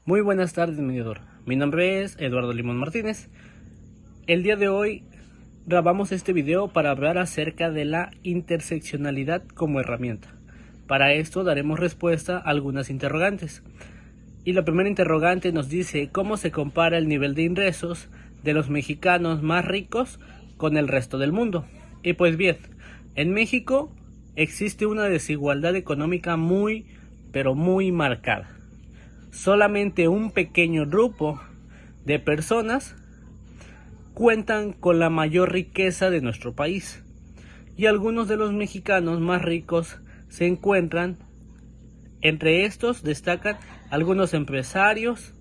Muy buenas tardes, mediador. Mi nombre es Eduardo Limón Martínez. El día de hoy grabamos este video para hablar acerca de la interseccionalidad como herramienta. Para esto daremos respuesta a algunas interrogantes. Y la primera interrogante nos dice cómo se compara el nivel de ingresos de los mexicanos más ricos con el resto del mundo. Y pues bien, en México existe una desigualdad económica muy, pero muy marcada. Solamente un pequeño grupo de personas cuentan con la mayor riqueza de nuestro país, y algunos de los mexicanos más ricos se encuentran. Entre estos destacan algunos empresarios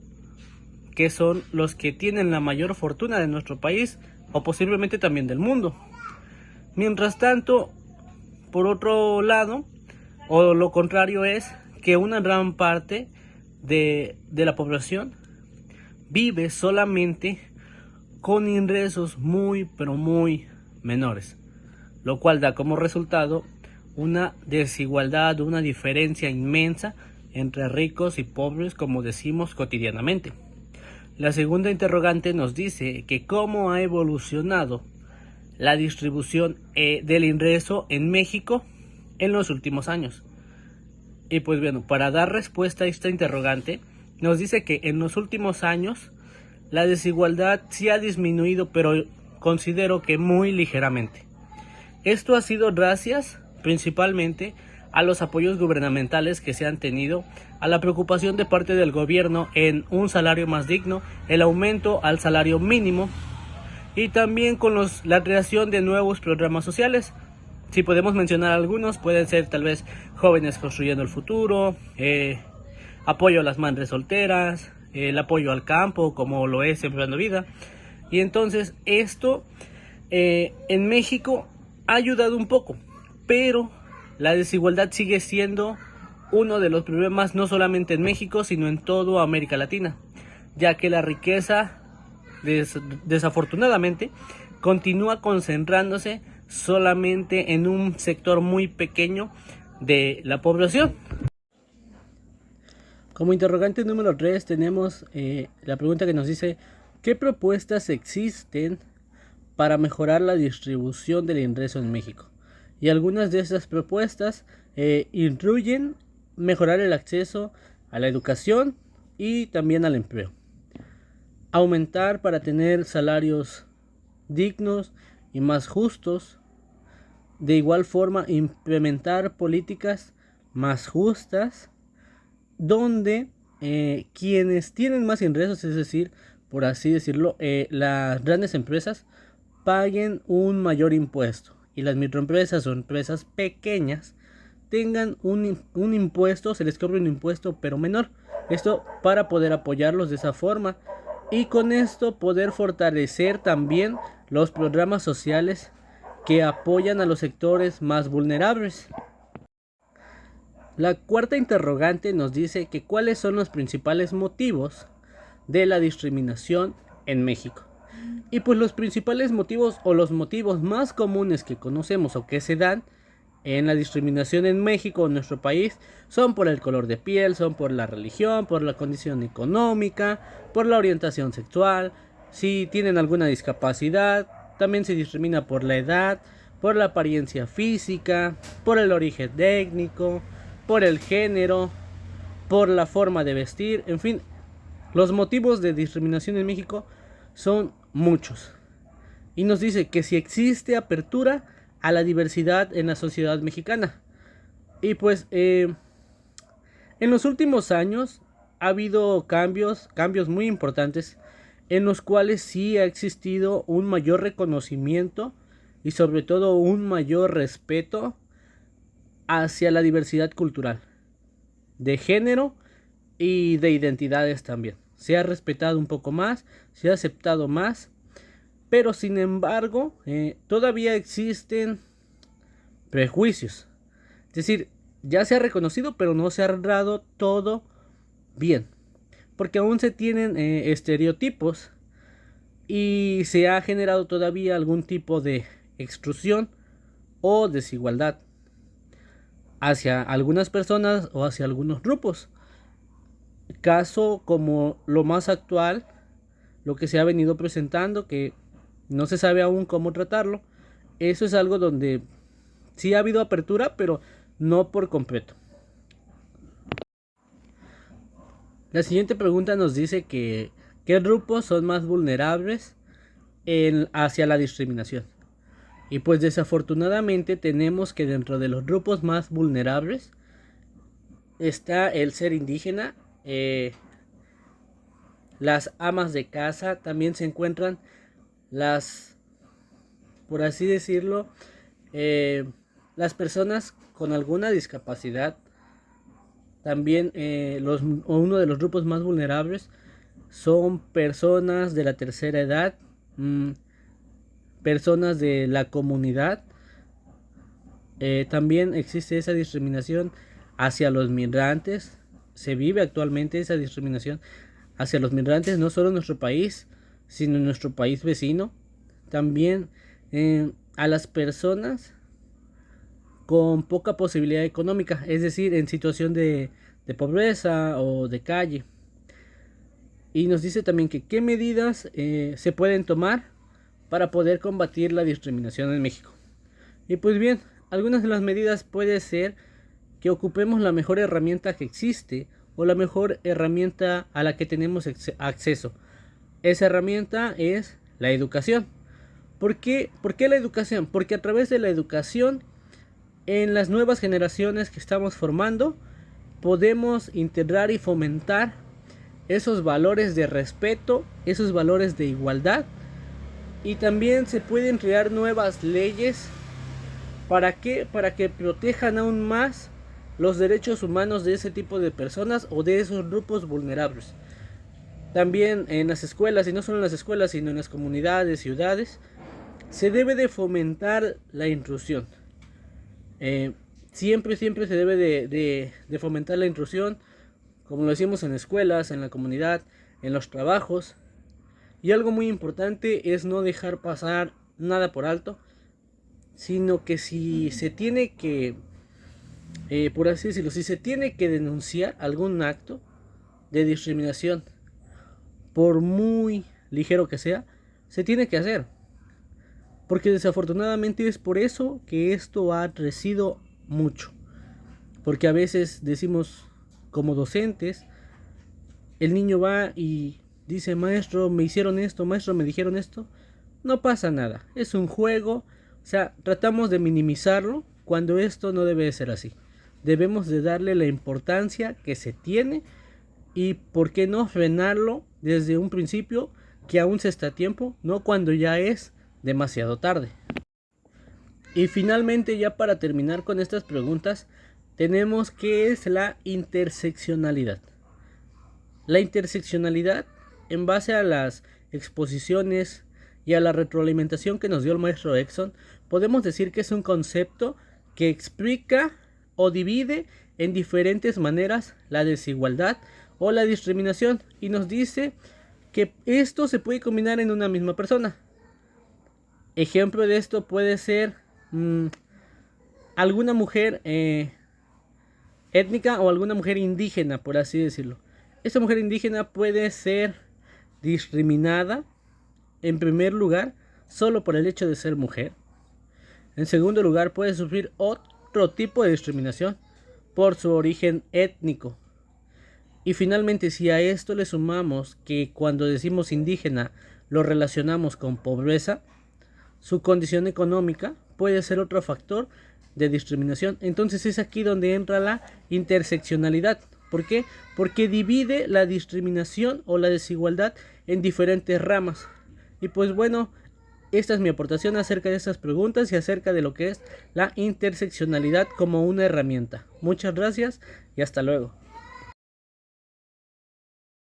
que son los que tienen la mayor fortuna de nuestro país o posiblemente también del mundo. Mientras tanto, por otro lado, o lo contrario es que una gran parte de la población vive solamente con ingresos muy pero muy menores, lo cual da como resultado una desigualdad, una diferencia inmensa entre ricos y pobres, como decimos cotidianamente. La segunda interrogante nos dice que cómo ha evolucionado la distribución del ingreso en México en los últimos años. Y pues bueno, para dar respuesta a esta interrogante, nos dice que en los últimos años la desigualdad sí ha disminuido, pero considero que muy ligeramente. Esto ha sido gracias principalmente a los apoyos gubernamentales que se han tenido, a la preocupación de parte del gobierno en un salario más digno, el aumento al salario mínimo y también con la creación de nuevos programas sociales. Si podemos mencionar algunos, pueden ser tal vez Jóvenes Construyendo el Futuro, apoyo a las madres solteras, el apoyo al campo, como lo es Sembrando Vida. Y entonces esto en México ha ayudado un poco, pero la desigualdad sigue siendo uno de los problemas no solamente en México, sino en toda América Latina, ya que la riqueza desafortunadamente continúa concentrándose solamente en un sector muy pequeño de la población. Como interrogante número 3 tenemos la pregunta que nos dice ¿qué propuestas existen para mejorar la distribución del ingreso en México? Y algunas de esas propuestas incluyen mejorar el acceso a la educación y también al empleo, aumentar para tener salarios dignos y más justos. De igual forma, implementar políticas más justas donde quienes tienen más ingresos, es decir, por así decirlo, las grandes empresas paguen un mayor impuesto y las microempresas o empresas pequeñas tengan un impuesto, se les cobre un impuesto pero menor. Esto para poder apoyarlos de esa forma y con esto poder fortalecer también los programas sociales que apoyan a los sectores más vulnerables. La cuarta interrogante nos dice que cuáles son los principales motivos de la discriminación en México. Y pues los principales motivos o los motivos más comunes que conocemos o que se dan en la discriminación en México, en nuestro país, son por el color de piel, son por la religión, por la condición económica, por la orientación sexual, si tienen alguna discapacidad, también se discrimina por la edad, por la apariencia física, por el origen étnico, por el género, por la forma de vestir, en fin, los motivos de discriminación en México son muchos. Y nos dice que si existe apertura a la diversidad en la sociedad mexicana. Y pues en los últimos años ha habido cambios muy importantes en los cuales sí ha existido un mayor reconocimiento y sobre todo un mayor respeto hacia la diversidad cultural, de género y de identidades también. Se ha respetado un poco más, se ha aceptado más, pero sin embargo todavía existen prejuicios. Es decir, ya se ha reconocido, pero no se ha dado todo bien, porque aún se tienen estereotipos y se ha generado todavía algún tipo de exclusión o desigualdad hacia algunas personas o hacia algunos grupos. caso como lo más actual, lo que se ha venido presentando, que no se sabe aún cómo tratarlo. Eso es algo donde sí ha habido apertura, pero no por completo. La siguiente pregunta nos dice que ¿qué grupos son más vulnerables hacia la discriminación? Y pues desafortunadamente tenemos que dentro de los grupos más vulnerables está el ser indígena, las amas de casa, también se encuentran las, por así decirlo, las personas con alguna discapacidad. También uno de los grupos más vulnerables son personas de la tercera edad, personas de la comunidad. También existe esa discriminación hacia los migrantes. Se vive actualmente esa discriminación hacia los migrantes, no solo en nuestro país, sino en nuestro país vecino. También a las personas con poca posibilidad económica, es decir, en situación de pobreza o de calle. Y nos dice también que qué medidas se pueden tomar para poder combatir la discriminación en México. Y pues bien, algunas de las medidas puede ser que ocupemos la mejor herramienta que existe o la mejor herramienta a la que tenemos acceso. Esa herramienta es la educación. ¿Por qué la educación? Porque a través de la educación, en las nuevas generaciones que estamos formando, podemos integrar y fomentar esos valores de respeto, esos valores de igualdad, y también se pueden crear nuevas leyes. ¿Para qué? Para que protejan aún más los derechos humanos de ese tipo de personas o de esos grupos vulnerables. También en las escuelas, y no solo en las escuelas, sino en las comunidades, ciudades, se debe de fomentar la inclusión. Siempre se debe de fomentar la inclusión, como lo decimos en escuelas, en la comunidad, en los trabajos. Y algo muy importante es no dejar pasar nada por alto, sino que si se tiene que, por así decirlo, si se tiene que denunciar algún acto de discriminación, por muy ligero que sea, se tiene que hacer. Porque desafortunadamente es por eso que esto ha crecido mucho. Porque a veces decimos como docentes, el niño va y dice, maestro, me hicieron esto, maestro, me dijeron esto. No pasa nada, es un juego. O sea, tratamos de minimizarlo cuando esto no debe de ser así. Debemos de darle la importancia que se tiene y por qué no frenarlo desde un principio, que aún se está a tiempo, no cuando ya es demasiado tarde. Y finalmente, ya para terminar con estas preguntas, tenemos qué es la interseccionalidad. La interseccionalidad, en base a las exposiciones y a la retroalimentación que nos dio el maestro Exxon, podemos decir que es un concepto que explica o divide en diferentes maneras la desigualdad o la discriminación, y nos dice que esto se puede combinar en una misma persona. Ejemplo de esto puede ser alguna mujer étnica o alguna mujer indígena, por así decirlo. Esta mujer indígena puede ser discriminada, en primer lugar, solo por el hecho de ser mujer. En segundo lugar, puede sufrir otro tipo de discriminación por su origen étnico. Y finalmente, si a esto le sumamos que cuando decimos indígena lo relacionamos con pobreza, su condición económica puede ser otro factor de discriminación. Entonces es aquí donde entra la interseccionalidad. ¿Por qué? Porque divide la discriminación o la desigualdad en diferentes ramas. Y pues bueno, esta es mi aportación acerca de estas preguntas y acerca de lo que es la interseccionalidad como una herramienta. Muchas gracias y hasta luego.